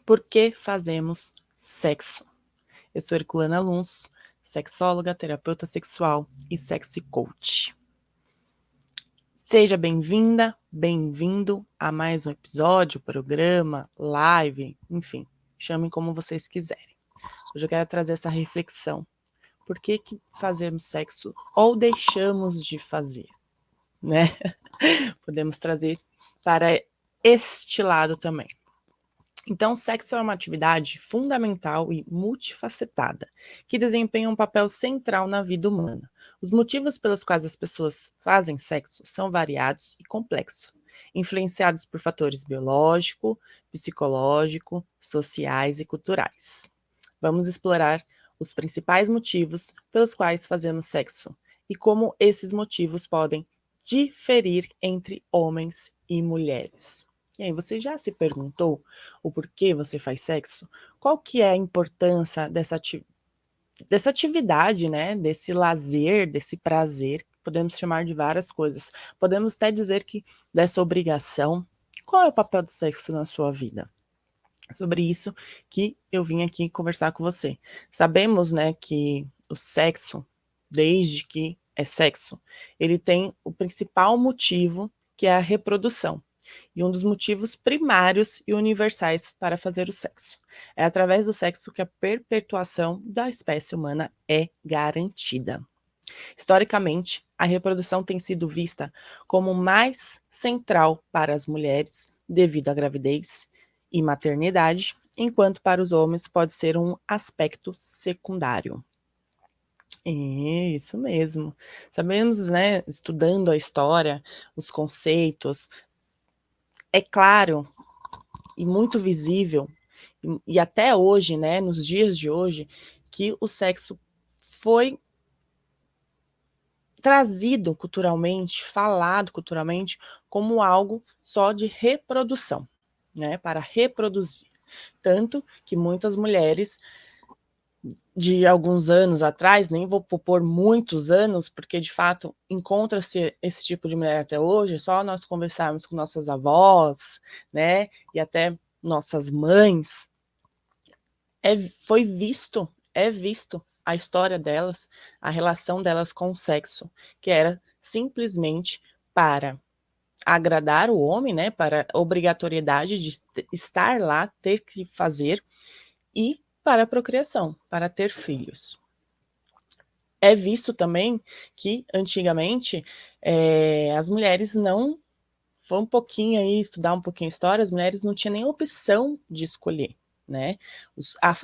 Por que fazemos sexo? Eu sou Herculana Luns, sexóloga, terapeuta sexual e sexy coach. Seja bem-vinda, bem-vindo a mais um episódio, programa, live, enfim, chamem como vocês quiserem. Hoje eu quero trazer essa reflexão. Por que fazemos sexo ou deixamos de fazer, né? Podemos trazer para este lado também. Então, o sexo é uma atividade fundamental e multifacetada, que desempenha um papel central na vida humana. Os motivos pelos quais as pessoas fazem sexo são variados e complexos, influenciados por fatores biológico, psicológico, sociais e culturais. Vamos explorar os principais motivos pelos quais fazemos sexo e como esses motivos podem diferir entre homens e mulheres. E aí, você já se perguntou o porquê você faz sexo? Qual que é a importância dessa atividade, né? Desse lazer, desse prazer, podemos chamar de várias coisas. Podemos até dizer que dessa obrigação. Qual é o papel do sexo na sua vida? Sobre isso que eu vim aqui conversar com você. Sabemos, né, que o sexo, desde que é sexo, ele tem o principal motivo, que é a reprodução. E um dos motivos primários e universais para fazer o sexo. É através do sexo que a perpetuação da espécie humana é garantida. Historicamente, a reprodução tem sido vista como mais central para as mulheres devido à gravidez e maternidade, enquanto para os homens pode ser um aspecto secundário. Isso mesmo. Sabemos, né, estudando a história, os conceitos, é claro e muito visível, e até hoje, né, nos dias de hoje, que o sexo foi trazido culturalmente, falado culturalmente, como algo só de reprodução, né, para reproduzir. Tanto que muitas mulheres de alguns anos atrás, nem vou propor muitos anos, porque de fato encontra-se esse tipo de mulher até hoje, só nós conversarmos com nossas avós, né, e até nossas mães, é visto a história delas, a relação delas com o sexo, que era simplesmente para agradar o homem, né, para obrigatoriedade de estar lá, ter que fazer, e para a procriação, para ter filhos. É visto também que, antigamente, as mulheres não, foi um pouquinho aí, estudar um pouquinho a história, as mulheres não tinham nem opção de escolher, né?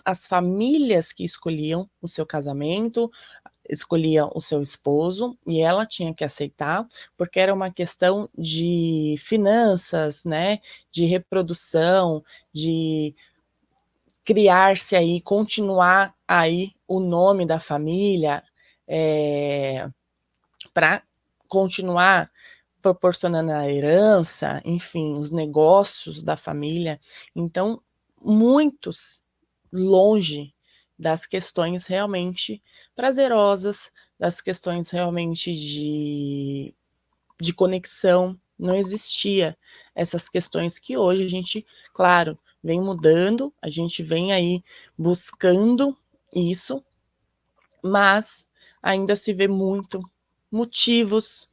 As famílias que escolhiam o seu casamento, escolhiam o seu esposo, e ela tinha que aceitar, porque era uma questão de finanças, né? De reprodução, de criar-se aí, continuar aí o nome da família, para continuar proporcionando a herança, enfim, os negócios da família. Então, muitos longe das questões realmente prazerosas, das questões realmente de conexão, não existia essas questões que hoje a gente, claro, vem mudando, a gente vem aí buscando isso, mas ainda se vê muito motivos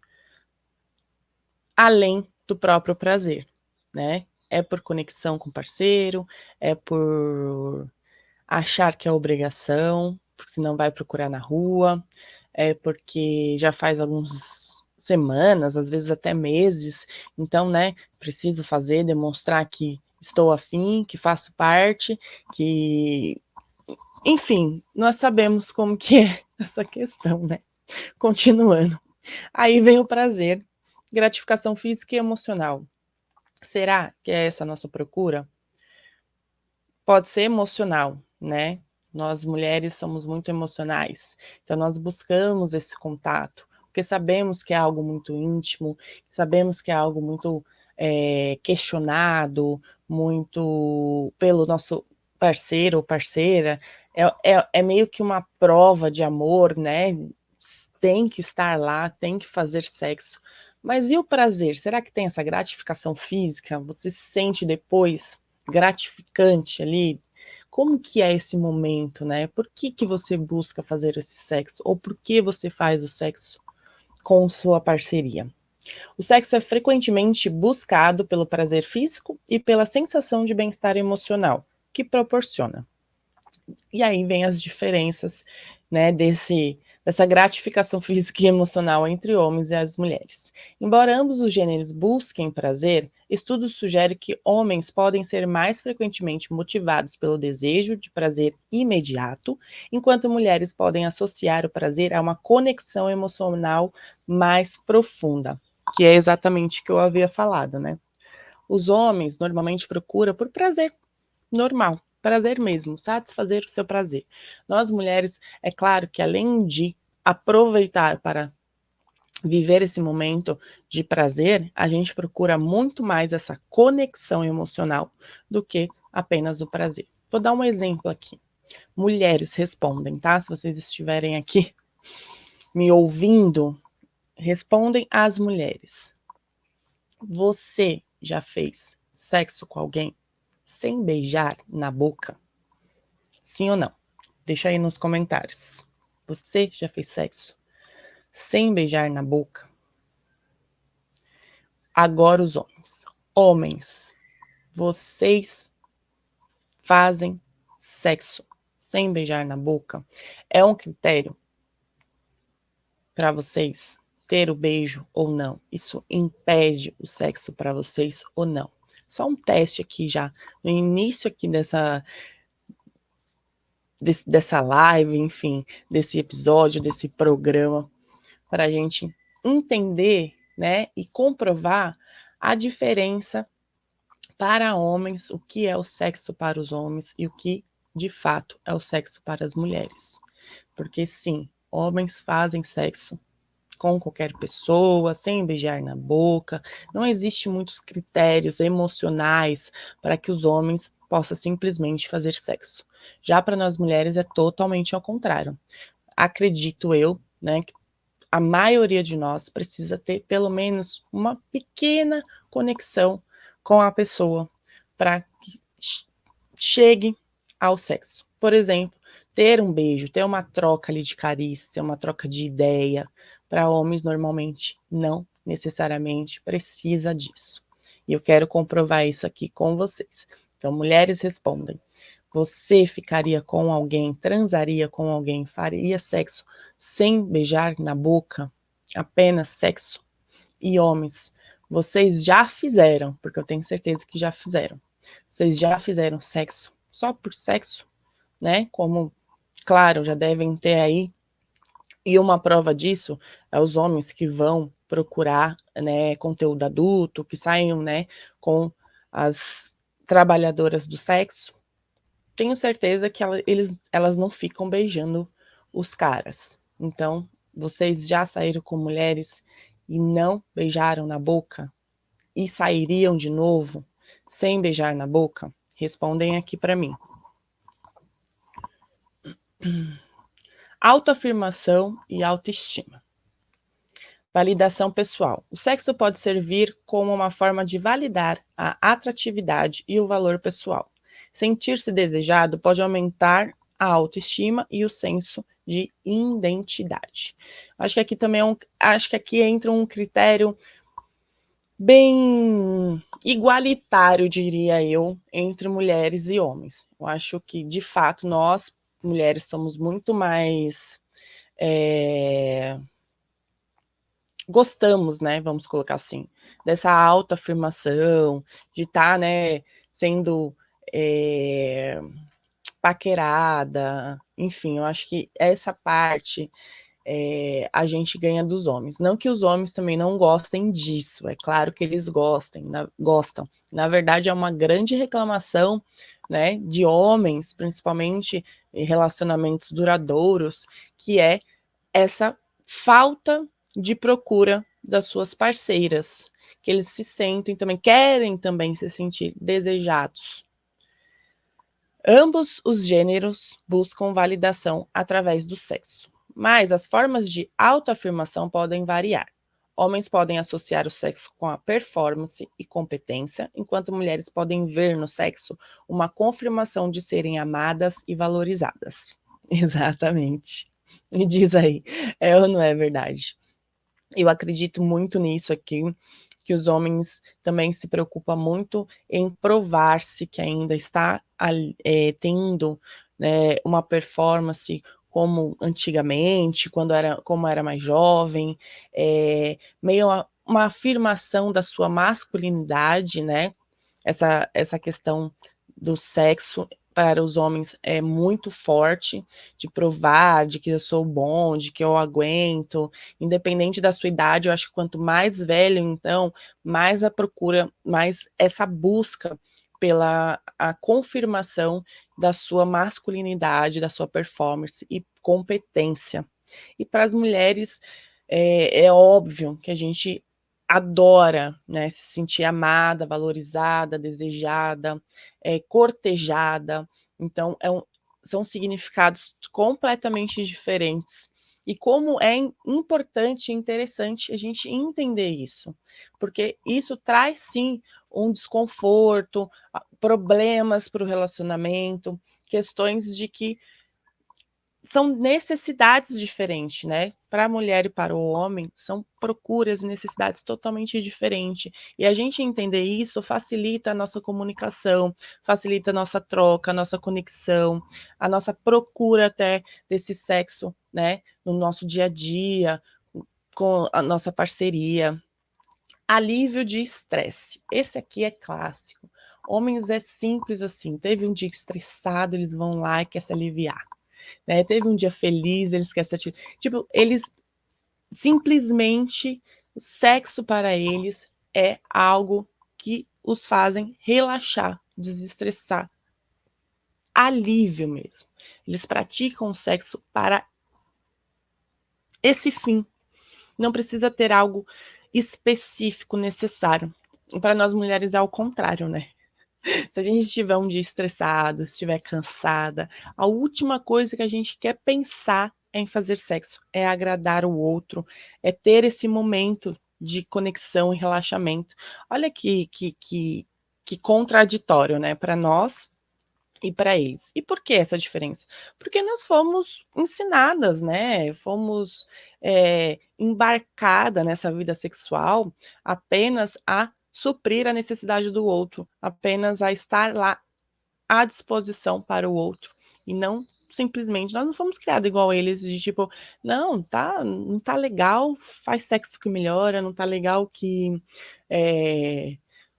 além do próprio prazer, né? É por conexão com o parceiro, é por achar que é obrigação, porque senão vai procurar na rua, é porque já faz algumas semanas, às vezes até meses, então, né, preciso fazer, demonstrar que estou afim, que faço parte, que, enfim, nós sabemos como que é essa questão, né? Continuando. Aí vem o prazer, gratificação física e emocional. Será que é essa a nossa procura? Pode ser emocional, né? Nós mulheres somos muito emocionais, então nós buscamos esse contato, porque sabemos que é algo muito íntimo, sabemos que é algo muito questionado, muito pelo nosso parceiro ou parceira, é meio que uma prova de amor, né? Tem que estar lá, tem que fazer sexo. Mas e o prazer? Será que tem essa gratificação física? Você se sente depois gratificante ali, como que é esse momento, né? Por que você busca fazer esse sexo? Ou por que você faz o sexo com sua parceria? O sexo é frequentemente buscado pelo prazer físico e pela sensação de bem-estar emocional que proporciona. E aí vem as diferenças, né, dessa gratificação física e emocional entre homens e as mulheres. Embora ambos os gêneros busquem prazer, estudos sugerem que homens podem ser mais frequentemente motivados pelo desejo de prazer imediato, enquanto mulheres podem associar o prazer a uma conexão emocional mais profunda, que é exatamente o que eu havia falado, né? Os homens normalmente procuram por prazer normal, prazer mesmo, satisfazer o seu prazer. Nós mulheres, é claro que além de aproveitar para viver esse momento de prazer, a gente procura muito mais essa conexão emocional do que apenas o prazer. Vou dar um exemplo aqui. Mulheres respondem, tá? Se vocês estiverem aqui me ouvindo, respondem as mulheres. Você já fez sexo com alguém sem beijar na boca? Sim ou não? Deixa aí nos comentários. Você já fez sexo sem beijar na boca? Agora os homens. Homens, vocês fazem sexo sem beijar na boca? É um critério para vocês ter o beijo ou não? Isso impede o sexo para vocês ou não? Só um teste aqui já, no início aqui dessa live, enfim, desse episódio, desse programa, para a gente entender, né, e comprovar a diferença para homens, o que é o sexo para os homens e o que, de fato, é o sexo para as mulheres. Porque, sim, homens fazem sexo com qualquer pessoa, sem beijar na boca. Não existe muitos critérios emocionais para que os homens possam simplesmente fazer sexo. Já para nós mulheres é totalmente ao contrário. Acredito eu, né, que a maioria de nós precisa ter pelo menos uma pequena conexão com a pessoa para que chegue ao sexo. Por exemplo, ter um beijo, ter uma troca ali de carícia, uma troca de ideia. Para homens, normalmente, não necessariamente precisa disso. E eu quero comprovar isso aqui com vocês. Então, mulheres respondem. Você ficaria com alguém, transaria com alguém, faria sexo sem beijar na boca? Apenas sexo? E homens, vocês já fizeram, porque eu tenho certeza que já fizeram. Vocês já fizeram sexo só por sexo, né? Como, claro, já devem ter aí. E uma prova disso é os homens que vão procurar, né, conteúdo adulto, que saiam, né, com as trabalhadoras do sexo. Tenho certeza que elas não ficam beijando os caras. Então, vocês já saíram com mulheres e não beijaram na boca? E sairiam de novo sem beijar na boca? Respondem aqui para mim. Autoafirmação e autoestima. Validação pessoal. O sexo pode servir como uma forma de validar a atratividade e o valor pessoal. Sentir-se desejado pode aumentar a autoestima e o senso de identidade. Acho que aqui também acho que aqui entra um critério bem igualitário, diria eu, entre mulheres e homens. Eu acho que, de fato, nós, mulheres, somos muito mais gostamos, né, vamos colocar assim, dessa autoafirmação, de estar, né, sendo paquerada, enfim, eu acho que essa parte a gente ganha dos homens. Não que os homens também não gostem disso, é claro que eles gostam. Na verdade, é uma grande reclamação, né, de homens, principalmente em relacionamentos duradouros, que é essa falta de procura das suas parceiras, que eles se sentem também, querem também se sentir desejados. Ambos os gêneros buscam validação através do sexo, mas as formas de autoafirmação podem variar. Homens podem associar o sexo com a performance e competência, enquanto mulheres podem ver no sexo uma confirmação de serem amadas e valorizadas. Exatamente. Me diz aí, é ou não é verdade? Eu acredito muito nisso aqui, que os homens também se preocupam muito em provar-se que ainda está tendo, né, uma performance como antigamente, como era mais jovem, meio uma afirmação da sua masculinidade, né? Essa questão do sexo para os homens é muito forte, de provar de que eu sou bom, de que eu aguento, independente da sua idade. Eu acho que quanto mais velho, então, mais a procura, mais essa busca pela a confirmação da sua masculinidade, da sua performance e competência. E para as mulheres, é óbvio que a gente adora, né, se sentir amada, valorizada, desejada, cortejada. Então, são significados completamente diferentes. E como é importante e interessante a gente entender isso, porque isso traz sim um desconforto, problemas para o relacionamento, questões de que são necessidades diferentes, né? Para a mulher e para o homem, são procuras e necessidades totalmente diferentes. E a gente entender isso facilita a nossa comunicação, facilita a nossa troca, a nossa conexão, a nossa procura até desse sexo, né? No nosso dia a dia, com a nossa parceria. Alívio de estresse. Esse aqui é clássico. Homens é simples assim. Teve um dia estressado, eles vão lá e quer se aliviar, né? Teve um dia feliz, eles querem se tipo, eles simplesmente o sexo para eles é algo que os fazem relaxar, desestressar, alívio mesmo. Eles praticam o sexo para esse fim. Não precisa ter algo específico necessário. Para nós mulheres é ao contrário, né? Se a gente estiver um dia estressada, se estiver cansada, a última coisa que a gente quer pensar é em fazer sexo, é agradar o outro, é ter esse momento de conexão e relaxamento. Olha que contraditório, né? Para nós e para eles. E por que essa diferença? Porque nós fomos ensinadas, né? Fomos embarcada nessa vida sexual apenas a suprir a necessidade do outro, apenas a estar lá à disposição para o outro e não simplesmente nós não fomos criados igual eles de tipo, não tá legal, faz sexo que melhora, não tá legal que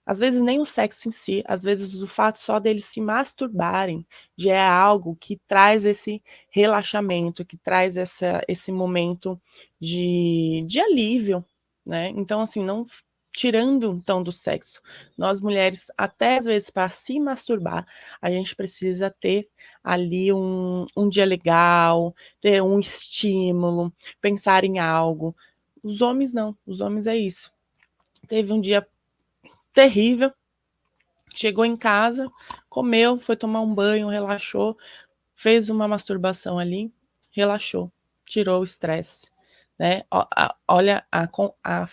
às vezes nem o sexo em si, às vezes o fato só deles se masturbarem já é algo que traz esse relaxamento, que traz esse momento de alívio, né? Então, assim, não tirando então do sexo, nós mulheres, até às vezes para se masturbar, a gente precisa ter ali um dia legal, ter um estímulo, pensar em algo. Os homens não, os homens é isso. Teve um dia terrível, chegou em casa, comeu, foi tomar um banho, relaxou, fez uma masturbação ali, relaxou, tirou o estresse, né? Olha a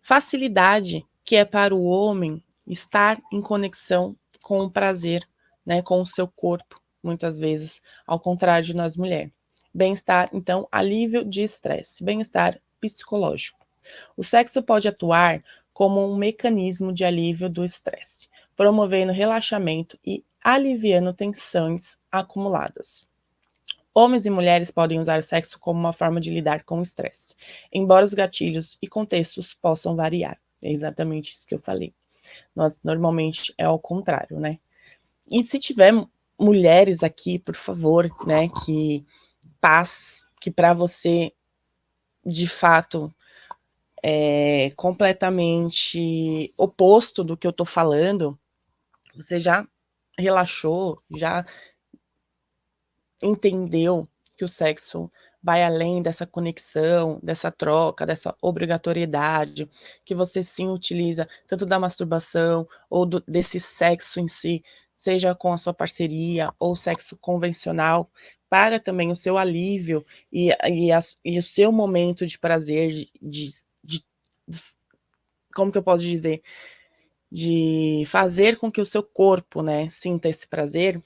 facilidade que é para o homem estar em conexão com o prazer, né, com o seu corpo, muitas vezes, ao contrário de nós mulheres. Bem-estar, então, alívio de estresse, bem-estar psicológico. O sexo pode atuar como um mecanismo de alívio do estresse, promovendo relaxamento e aliviando tensões acumuladas. Homens e mulheres podem usar o sexo como uma forma de lidar com o estresse, embora os gatilhos e contextos possam variar. É exatamente isso que eu falei. Nós normalmente é ao contrário, né? E se tiver mulheres aqui, por favor, né, que para você de fato é completamente oposto do que eu tô falando, você já relaxou, já entendeu que o sexo vai além dessa conexão, dessa troca, dessa obrigatoriedade, que você sim utiliza tanto da masturbação ou desse sexo em si, seja com a sua parceria ou sexo convencional, para também o seu alívio e o seu momento de prazer, de como que eu posso dizer? De fazer com que o seu corpo, né, sinta esse prazer,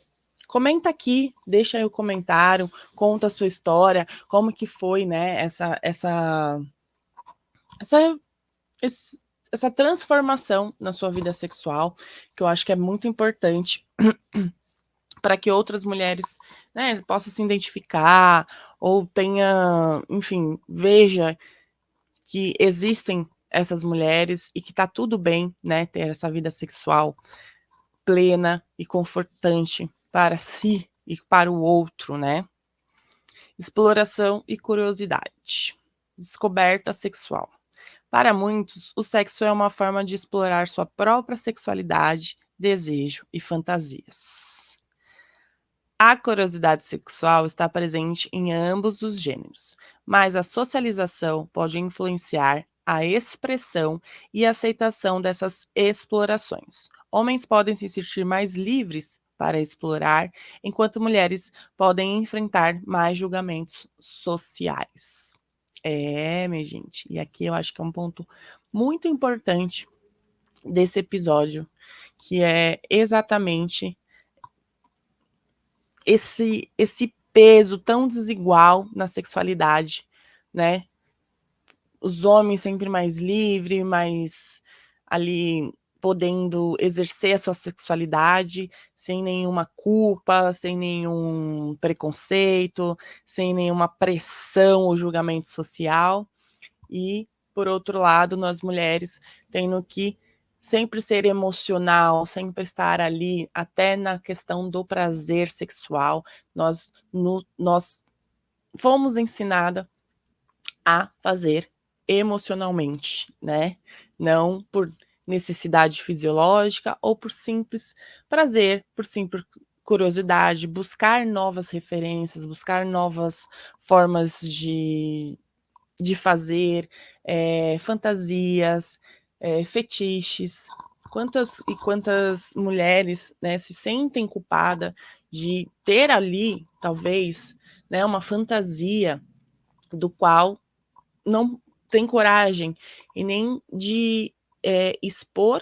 comenta aqui, deixa aí o comentário, conta a sua história, como que foi, né, essa, essa transformação na sua vida sexual, que eu acho que é muito importante para que outras mulheres, né, possam se identificar ou tenha, enfim, veja que existem essas mulheres e que tá tudo bem, né, ter essa vida sexual plena e confortante para si e para o outro, né? Exploração e curiosidade. Descoberta sexual. Para muitos, o sexo é uma forma de explorar sua própria sexualidade, desejo e fantasias. A curiosidade sexual está presente em ambos os gêneros, mas a socialização pode influenciar a expressão e aceitação dessas explorações. Homens podem se sentir mais livres para explorar, enquanto mulheres podem enfrentar mais julgamentos sociais. Minha gente, e aqui eu acho que é um ponto muito importante desse episódio, que é exatamente esse peso tão desigual na sexualidade, né? Os homens sempre mais livres, mais ali podendo exercer a sua sexualidade sem nenhuma culpa, sem nenhum preconceito, sem nenhuma pressão ou julgamento social. E, por outro lado, nós mulheres tendo que sempre ser emocional, sempre estar ali, até na questão do prazer sexual, nós fomos ensinadas a fazer emocionalmente, né? Não por necessidade fisiológica ou por simples prazer, por simples curiosidade, buscar novas referências, buscar novas formas de fazer, fantasias, fetiches. Quantas mulheres, né, se sentem culpadas de ter ali, talvez, né, uma fantasia do qual não tem coragem e nem de expor,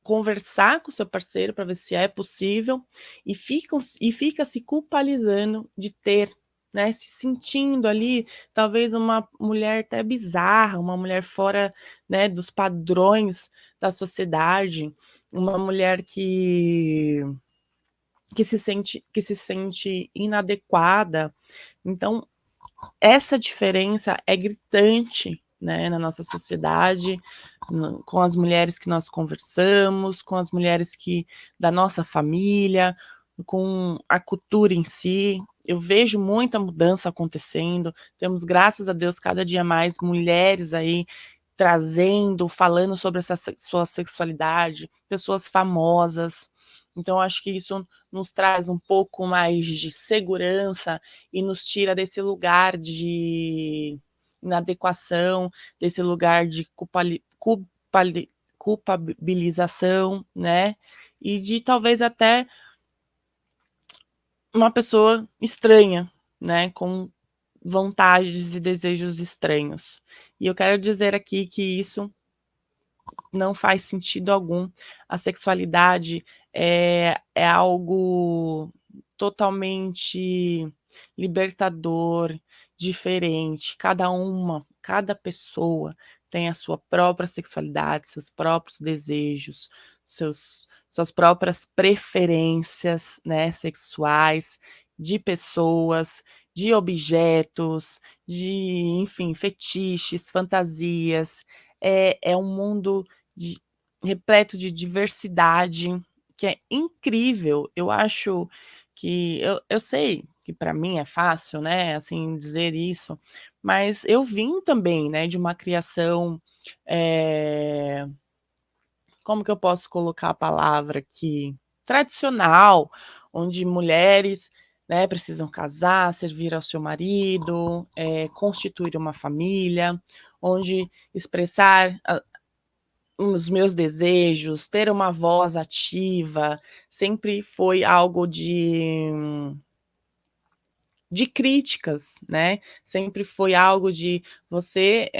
conversar com o seu parceiro para ver se é possível fica se culpabilizando de ter, né, se sentindo ali talvez uma mulher até bizarra, uma mulher fora, né, dos padrões da sociedade, uma mulher que se sente inadequada. Então essa diferença é gritante, né, na nossa sociedade, com as mulheres que nós conversamos, com as mulheres da nossa família, com a cultura em si. Eu vejo muita mudança acontecendo. Temos, graças a Deus, cada dia mais mulheres aí trazendo, falando sobre essa sua sexualidade, pessoas famosas. Então, acho que isso nos traz um pouco mais de segurança e nos tira desse lugar de inadequação, desse lugar de culpabilização, né? E de talvez até uma pessoa estranha, né? Com vontades e desejos estranhos. E eu quero dizer aqui que isso não faz sentido algum. A sexualidade é algo totalmente libertador, diferente. Cada pessoa tem a sua própria sexualidade, seus próprios desejos, suas próprias preferências, né, sexuais, de pessoas, de objetos, enfim, fetiches, fantasias. É um mundo de, repleto de diversidade, que é incrível. Eu acho que eu sei que para mim é fácil, né, assim, dizer isso, mas eu vim também, né, de uma criação, é, como que eu posso colocar a palavra aqui? Tradicional, onde mulheres, né, precisam casar, servir ao seu marido, constituir uma família, onde expressar os meus desejos, ter uma voz ativa, sempre foi algo de críticas, né? Sempre foi algo de você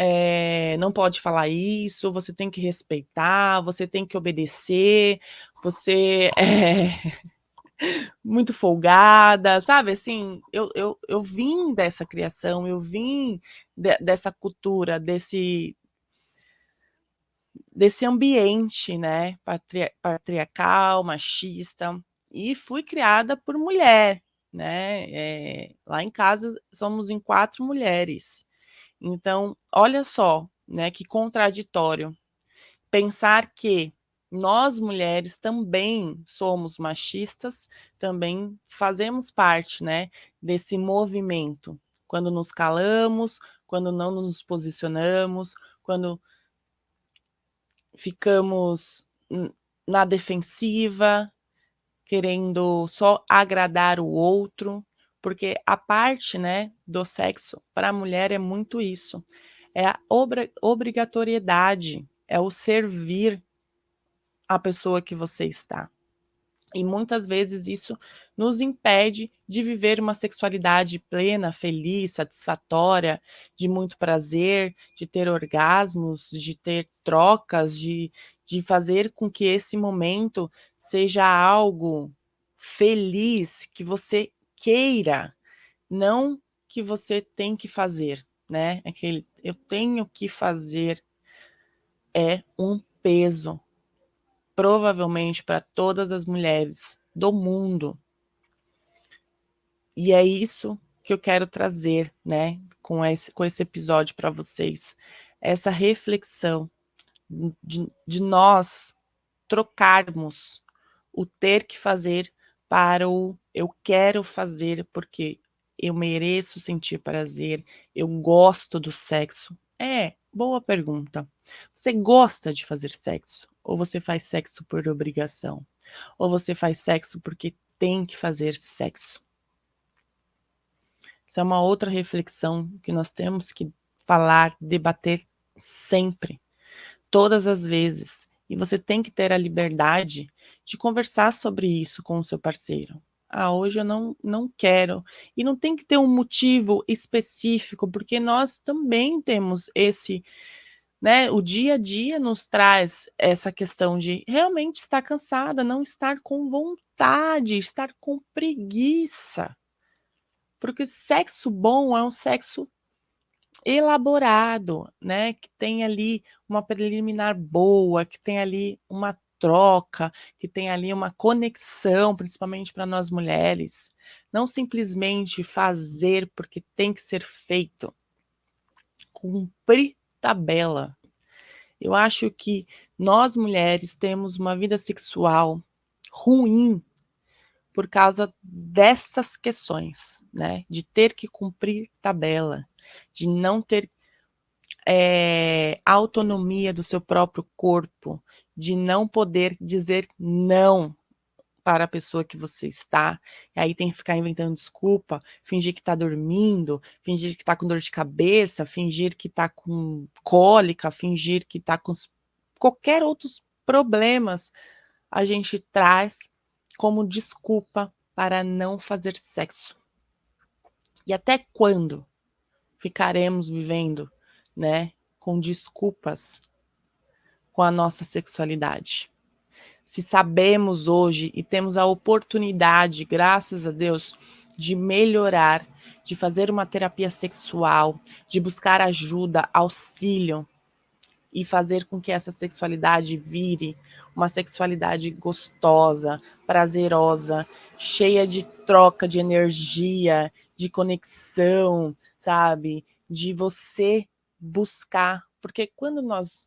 não pode falar isso, você tem que respeitar, você tem que obedecer, você é muito folgada, sabe? Assim, eu vim dessa criação, eu vim dessa cultura, desse ambiente, né, patriarcal, machista, e fui criada por mulher, né? Lá em casa somos em 4 mulheres. Então, olha só, né, que contraditório. Pensar que nós mulheres também somos machistas, também fazemos parte, né, desse movimento. Quando nos calamos, quando não nos posicionamos, quando ficamos na defensiva, querendo só agradar o outro, porque a parte, né, do sexo para a mulher é muito isso, é a obrigatoriedade, é o servir a pessoa que você está. E muitas vezes isso nos impede de viver uma sexualidade plena, feliz, satisfatória, de muito prazer, de ter orgasmos, de ter trocas, de fazer com que esse momento seja algo feliz, que você queira, não que você tem que fazer, né? Aquele eu tenho que fazer é um peso, provavelmente para todas as mulheres do mundo. E é isso que eu quero trazer, né, com esse episódio para vocês. Essa reflexão de nós trocarmos o ter que fazer para o eu quero fazer porque eu mereço sentir prazer, eu gosto do sexo. Boa pergunta. Você gosta de fazer sexo? Ou você faz sexo por obrigação? Ou você faz sexo porque tem que fazer sexo? Essa é uma outra reflexão que nós temos que falar, debater sempre, todas as vezes. E você tem que ter a liberdade de conversar sobre isso com o seu parceiro. Hoje eu não quero. E não tem que ter um motivo específico, porque nós também temos esse, né? O dia a dia nos traz essa questão de realmente estar cansada, não estar com vontade, estar com preguiça. Porque sexo bom é um sexo elaborado, né, que tem ali uma preliminar boa, que tem ali uma troca, que tem ali uma conexão, principalmente para nós mulheres. Não simplesmente fazer porque tem que ser feito. Cumprir tabela. Eu acho que nós mulheres temos uma vida sexual ruim por causa destas questões, né? De ter que cumprir tabela, de não ter autonomia do seu próprio corpo, de não poder dizer não para a pessoa que você está, e aí tem que ficar inventando desculpa, fingir que está dormindo, fingir que está com dor de cabeça, fingir que está com cólica, fingir que está com qualquer outros problemas, a gente traz como desculpa para não fazer sexo. E até quando ficaremos vivendo, né, com desculpas com a nossa sexualidade? Se sabemos hoje e temos a oportunidade, graças a Deus, de melhorar, de fazer uma terapia sexual, de buscar ajuda, auxílio e fazer com que essa sexualidade vire uma sexualidade gostosa, prazerosa, cheia de troca de energia, de conexão, sabe? De você buscar, porque quando nós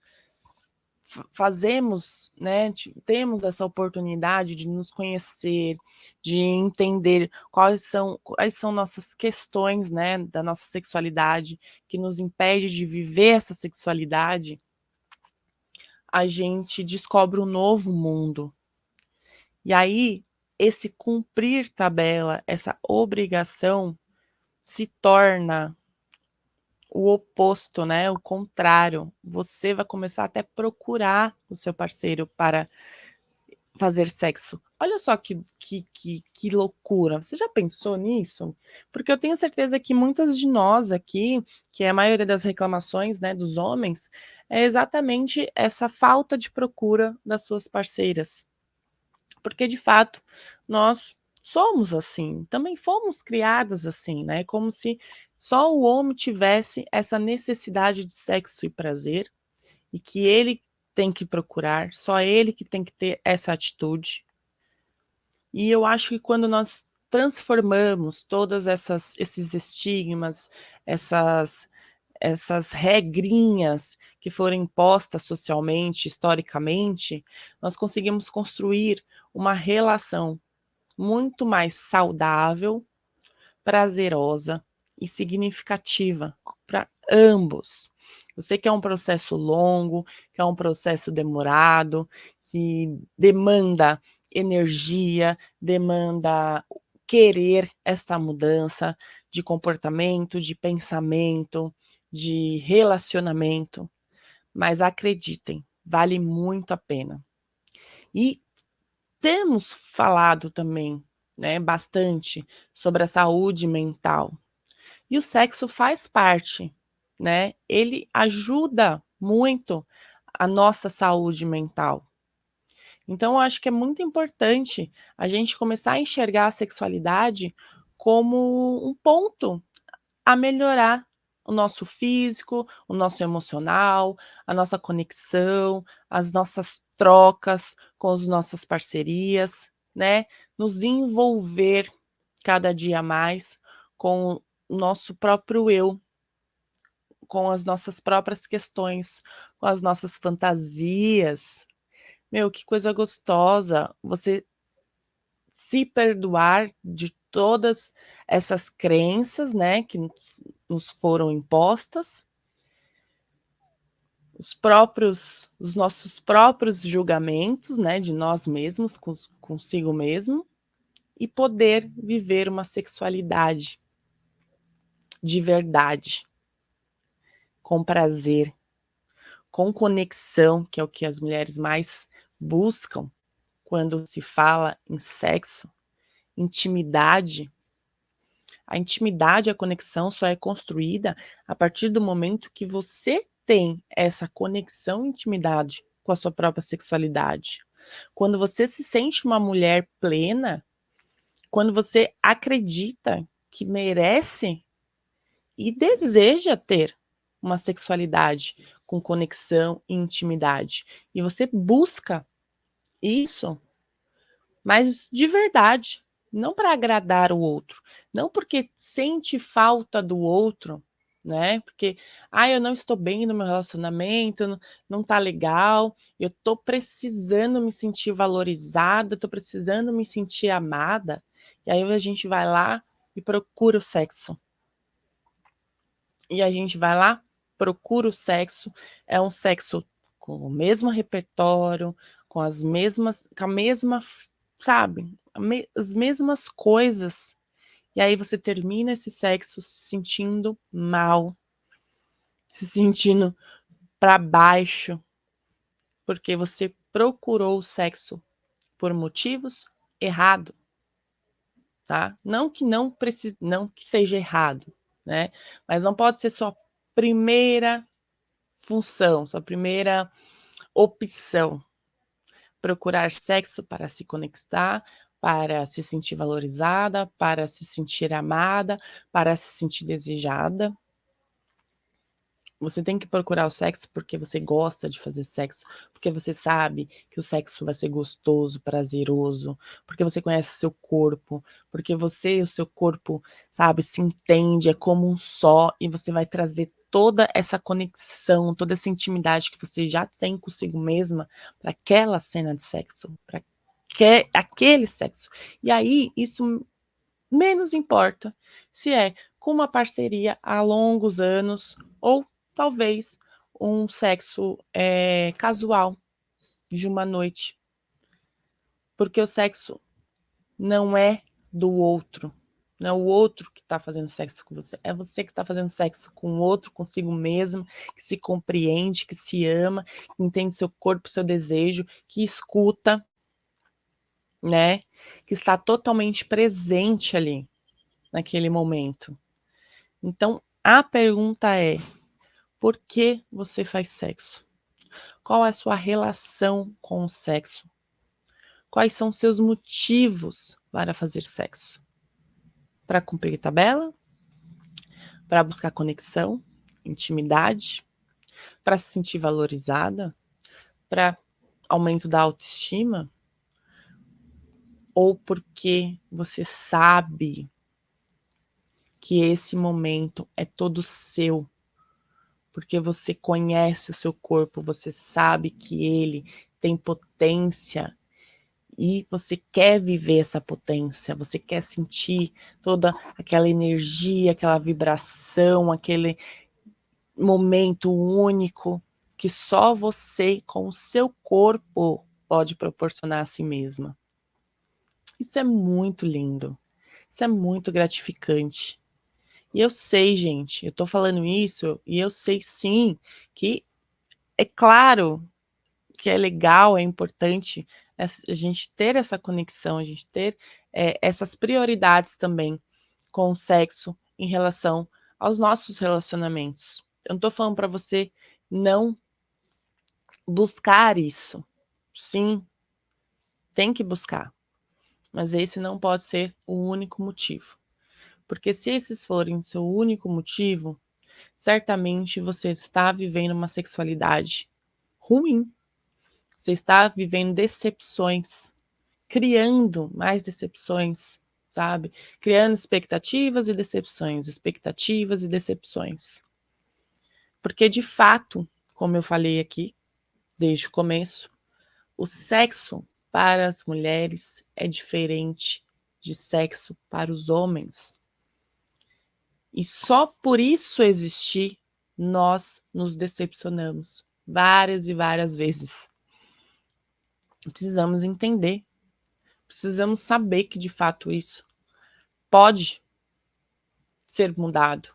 fazemos, né, temos essa oportunidade de nos conhecer, de entender quais são nossas questões, né, da nossa sexualidade, que nos impede de viver essa sexualidade, a gente descobre um novo mundo. E aí, esse cumprir tabela, essa obrigação, se torna o oposto, né? O contrário. Você vai começar até a procurar o seu parceiro para fazer sexo. Olha só que loucura. Você já pensou nisso? Porque eu tenho certeza que muitas de nós aqui, que é a maioria das reclamações, né, dos homens, é exatamente essa falta de procura das suas parceiras. Porque, de fato, nós somos assim, também fomos criadas assim, né? Como se só o homem tivesse essa necessidade de sexo e prazer, e que ele tem que procurar, só ele que tem que ter essa atitude. E eu acho que quando nós transformamos todas esses estigmas, essas essas regrinhas que foram impostas socialmente, historicamente, nós conseguimos construir uma relação muito mais saudável, prazerosa e significativa para ambos. Eu sei que é um processo longo, que é um processo demorado, que demanda energia, demanda querer esta mudança de comportamento, de pensamento, de relacionamento, mas acreditem, vale muito a pena. E temos falado também, né, bastante sobre a saúde mental. E o sexo faz parte, né? Ele ajuda muito a nossa saúde mental. Então, eu acho que é muito importante a gente começar a enxergar a sexualidade como um ponto a melhorar o nosso físico, o nosso emocional, a nossa conexão, as nossas trocas com as nossas parcerias, né? Nos envolver cada dia mais com o nosso próprio eu, com as nossas próprias questões, com as nossas fantasias. Meu, que coisa gostosa você se perdoar de todas essas crenças, né, que nos foram impostas, os nossos próprios julgamentos, né, de nós mesmos, consigo mesmo, e poder viver uma sexualidade de verdade, com prazer, com conexão, que é o que as mulheres mais buscam quando se fala em sexo, intimidade. A intimidade, a conexão só é construída a partir do momento que você tem essa conexão e intimidade com a sua própria sexualidade. Quando você se sente uma mulher plena, quando você acredita que merece e deseja ter uma sexualidade com conexão e intimidade, e você busca isso, mas de verdade, não para agradar o outro, não porque sente falta do outro, né? Porque, eu não estou bem no meu relacionamento, não tá legal, eu tô precisando me sentir valorizada, tô precisando me sentir amada. E aí a gente vai lá e procura o sexo. E a gente vai lá, procura o sexo, é um sexo com o mesmo repertório, com a mesma, sabe, as mesmas coisas. E aí você termina esse sexo se sentindo mal, se sentindo para baixo, porque você procurou o sexo por motivos errados, tá? Não que seja errado, né? Mas não pode ser sua primeira função, sua primeira opção. Procurar sexo para se conectar, para se sentir valorizada, para se sentir amada, para se sentir desejada. Você tem que procurar o sexo porque você gosta de fazer sexo, porque você sabe que o sexo vai ser gostoso, prazeroso, porque você conhece seu corpo, porque você e o seu corpo, sabe, se entende, é como um só, e você vai trazer toda essa conexão, toda essa intimidade que você já tem consigo mesma para aquela cena de sexo, para aquele sexo. E aí, isso menos importa se é com uma parceria há longos anos ou talvez um sexo casual de uma noite, porque o sexo não é do outro, não é o outro que está fazendo sexo com você, é você que está fazendo sexo com o outro, consigo mesmo, que se compreende, que se ama, que entende seu corpo, seu desejo, que escuta. né? Que está totalmente presente ali, naquele momento. Então, a pergunta é: por que você faz sexo? Qual é a sua relação com o sexo? Quais são seus motivos para fazer sexo? Para cumprir tabela? Para buscar conexão, intimidade? Para se sentir valorizada? Para aumento da autoestima? Ou porque você sabe que esse momento é todo seu? Porque você conhece o seu corpo, você sabe que ele tem potência e você quer viver essa potência, você quer sentir toda aquela energia, aquela vibração, aquele momento único que só você, com o seu corpo, pode proporcionar a si mesma. Isso é muito lindo, isso é muito gratificante. E eu sei, gente, eu tô falando isso e eu sei sim que é claro que é legal, é importante a gente ter essa conexão, a gente ter essas prioridades também com o sexo em relação aos nossos relacionamentos. Eu não tô falando para você não buscar isso. Sim, tem que buscar, mas esse não pode ser o único motivo. Porque se esses forem seu único motivo, certamente você está vivendo uma sexualidade ruim. Você está vivendo decepções, criando mais decepções, sabe? Criando expectativas e decepções. Porque de fato, como eu falei aqui desde o começo, o sexo para as mulheres é diferente de sexo para os homens. E só por isso existir, nós nos decepcionamos várias e várias vezes. Precisamos entender, precisamos saber que de fato isso pode ser mudado,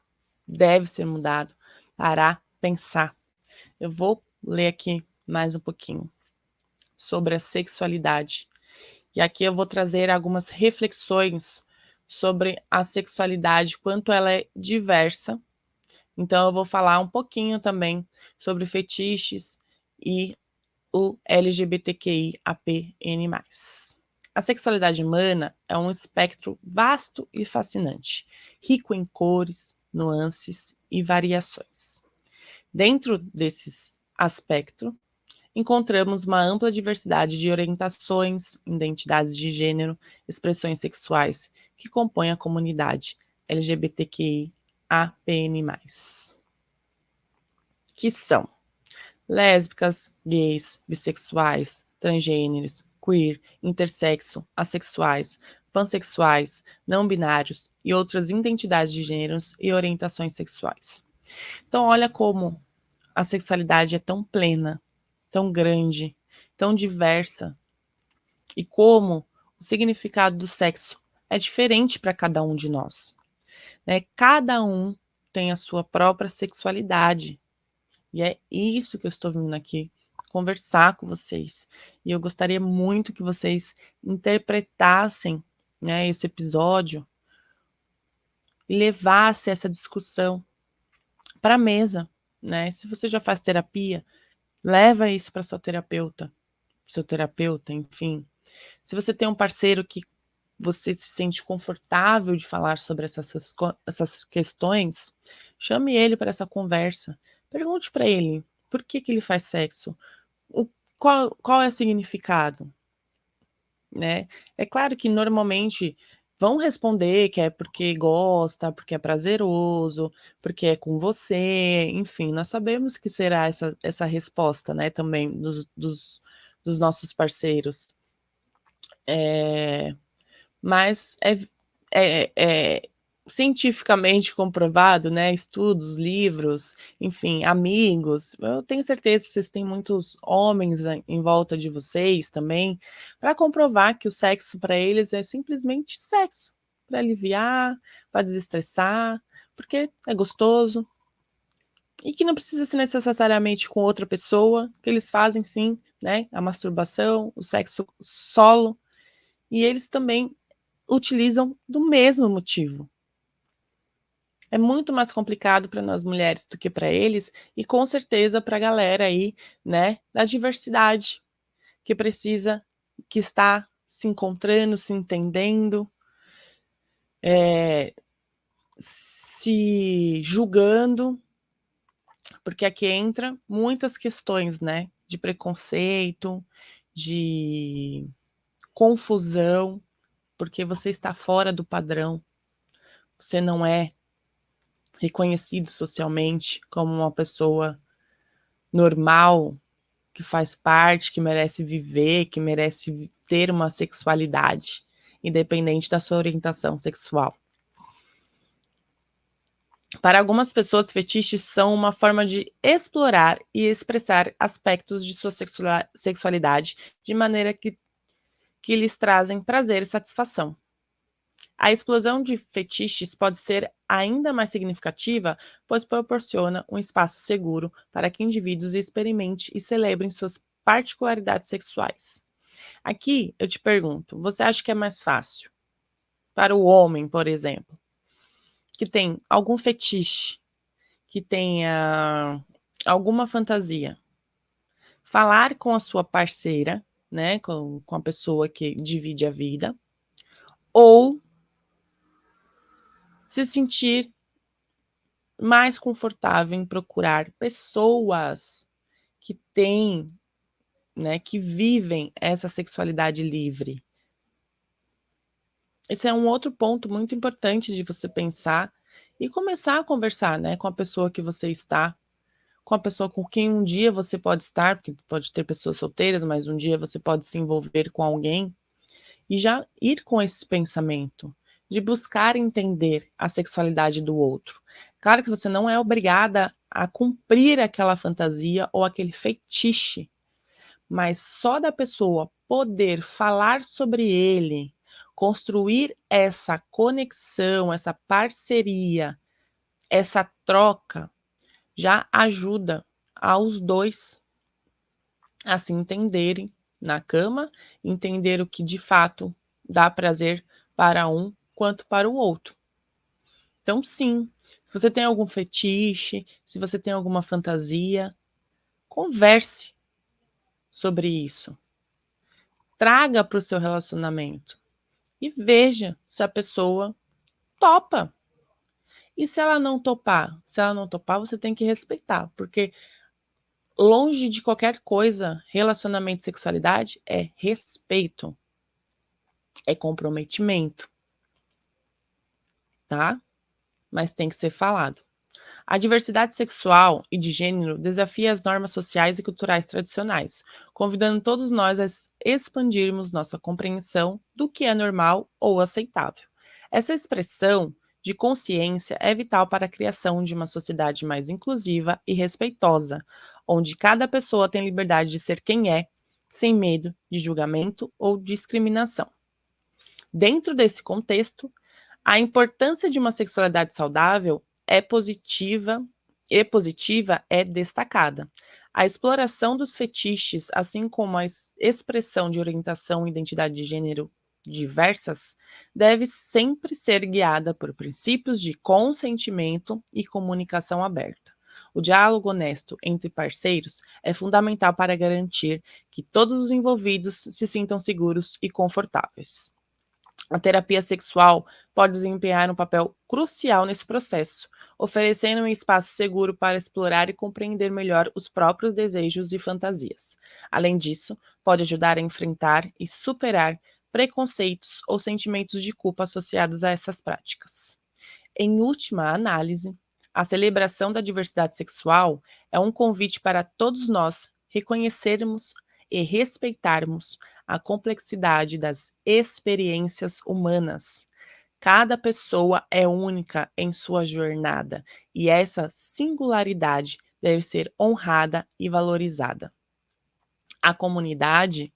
deve ser mudado, parar, pensar. Eu vou ler aqui mais um pouquinho sobre a sexualidade. E aqui eu vou trazer algumas reflexões sobre a sexualidade, quanto ela é diversa. Então eu vou falar um pouquinho também sobre fetiches e o LGBTQIAPN+. A sexualidade humana é um espectro vasto e fascinante, rico em cores, nuances e variações. Dentro desses aspectos, encontramos uma ampla diversidade de orientações, identidades de gênero, expressões sexuais que compõem a comunidade LGBTQIAPN+, que são lésbicas, gays, bissexuais, transgêneros, queer, intersexo, assexuais, pansexuais, não binários e outras identidades de gêneros e orientações sexuais. Então, olha como a sexualidade é tão plena, tão grande, tão diversa, e como o significado do sexo é diferente para cada um de nós, né? Cada um tem a sua própria sexualidade, e é isso que eu estou vindo aqui conversar com vocês. E eu gostaria muito que vocês interpretassem, né, esse episódio e levassem essa discussão para a mesa, né? Se você já faz terapia, leva isso para sua terapeuta, seu terapeuta, enfim. Se você tem um parceiro que você se sente confortável de falar sobre essas questões, chame ele para essa conversa. Pergunte para ele por que ele faz sexo, o, qual é o significado, né? É claro que normalmente vão responder que é porque gosta, porque é prazeroso, porque é com você, enfim, nós sabemos que será essa resposta, né, também dos nossos parceiros. Mas é cientificamente comprovado, né, estudos, livros, enfim, amigos, eu tenho certeza que vocês têm muitos homens em volta de vocês também, para comprovar que o sexo para eles é simplesmente sexo, para aliviar, para desestressar, porque é gostoso, e que não precisa ser necessariamente com outra pessoa, que eles fazem sim, né, a masturbação, o sexo solo, e eles também utilizam do mesmo motivo. É muito mais complicado para nós mulheres do que para eles, e com certeza para a galera aí, né, da diversidade, que precisa, que está se encontrando, se entendendo, se julgando, porque aqui entra muitas questões, né, de preconceito, de confusão, porque você está fora do padrão, você não é reconhecido socialmente como uma pessoa normal, que faz parte, que merece viver, que merece ter uma sexualidade, independente da sua orientação sexual. Para algumas pessoas, fetiches são uma forma de explorar e expressar aspectos de sua sexualidade de maneira que lhes trazem prazer e satisfação. A explosão de fetiches pode ser ainda mais significativa, pois proporciona um espaço seguro para que indivíduos experimentem e celebrem suas particularidades sexuais. Aqui eu te pergunto, você acha que é mais fácil para o homem, por exemplo, que tem algum fetiche, que tenha alguma fantasia, falar com a sua parceira, né, com a pessoa que divide a vida, ou se sentir mais confortável em procurar pessoas que têm, né, que vivem essa sexualidade livre? Esse é um outro ponto muito importante de você pensar e começar a conversar, né, com a pessoa que você está, com a pessoa com quem um dia você pode estar, porque pode ter pessoas solteiras, mas um dia você pode se envolver com alguém, e já ir com esse pensamento de buscar entender a sexualidade do outro. Claro que você não é obrigada a cumprir aquela fantasia ou aquele fetiche, mas só da pessoa poder falar sobre ele, construir essa conexão, essa parceria, essa troca, já ajuda aos dois a se entenderem na cama, entender o que de fato dá prazer para um quanto para o outro. Então, sim, se você tem algum fetiche, se você tem alguma fantasia, converse sobre isso. Traga para o seu relacionamento e veja se a pessoa topa. E se ela não topar? Se ela não topar, você tem que respeitar, porque longe de qualquer coisa, relacionamento e sexualidade é respeito, é comprometimento, tá? Mas tem que ser falado. A diversidade sexual e de gênero desafia as normas sociais e culturais tradicionais, convidando todos nós a expandirmos nossa compreensão do que é normal ou aceitável. Essa expressão de consciência é vital para a criação de uma sociedade mais inclusiva e respeitosa, onde cada pessoa tem liberdade de ser quem é, sem medo de julgamento ou discriminação. Dentro desse contexto, a importância de uma sexualidade saudável positiva é destacada. A exploração dos fetiches, assim como a expressão de orientação e identidade de gênero diversas, deve sempre ser guiada por princípios de consentimento e comunicação aberta. O diálogo honesto entre parceiros é fundamental para garantir que todos os envolvidos se sintam seguros e confortáveis. A terapia sexual pode desempenhar um papel crucial nesse processo, oferecendo um espaço seguro para explorar e compreender melhor os próprios desejos e fantasias. Além disso, pode ajudar a enfrentar e superar preconceitos ou sentimentos de culpa associados a essas práticas. Em última análise, a celebração da diversidade sexual é um convite para todos nós reconhecermos e respeitarmos a complexidade das experiências humanas. Cada pessoa é única em sua jornada e essa singularidade deve ser honrada e valorizada. A comunidade,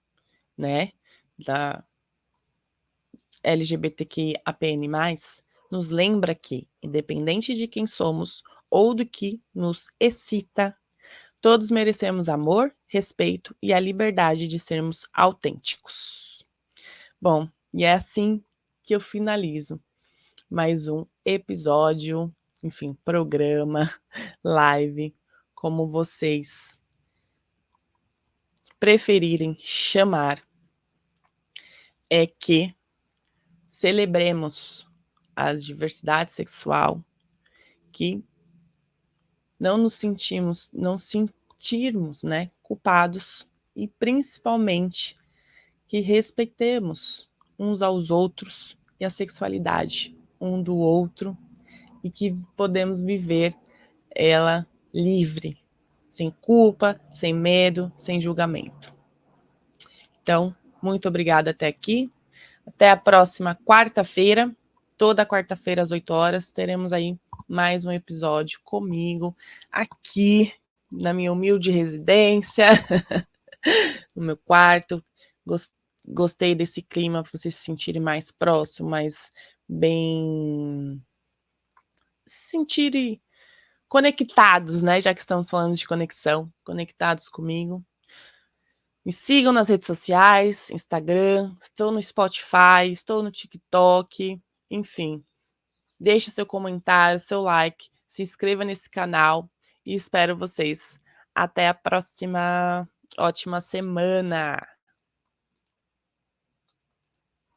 né, da LGBTQIAPN+, nos lembra que, independente de quem somos ou do que nos excita, todos merecemos amor, respeito e a liberdade de sermos autênticos. Bom, E é assim que eu finalizo mais um episódio, enfim, programa, live, como vocês preferirem chamar, é que celebremos a diversidade sexual, que não sentirmos, né, culpados e principalmente que respeitemos uns aos outros e a sexualidade um do outro e que podemos viver ela livre, sem culpa, sem medo, sem julgamento. Então, muito obrigada até aqui. Até a próxima quarta-feira. Toda quarta-feira às 8 horas teremos aí mais um episódio comigo aqui na minha humilde residência, no meu quarto. Gostei desse clima para vocês se sentirem mais próximos, mais bem, se sentirem conectados, né? Já que estamos falando de conexão, conectados comigo. Me sigam nas redes sociais, Instagram, estou no Spotify, estou no TikTok, enfim. Deixe seu comentário, seu like, se inscreva nesse canal e espero vocês. Até a próxima. Ótima semana!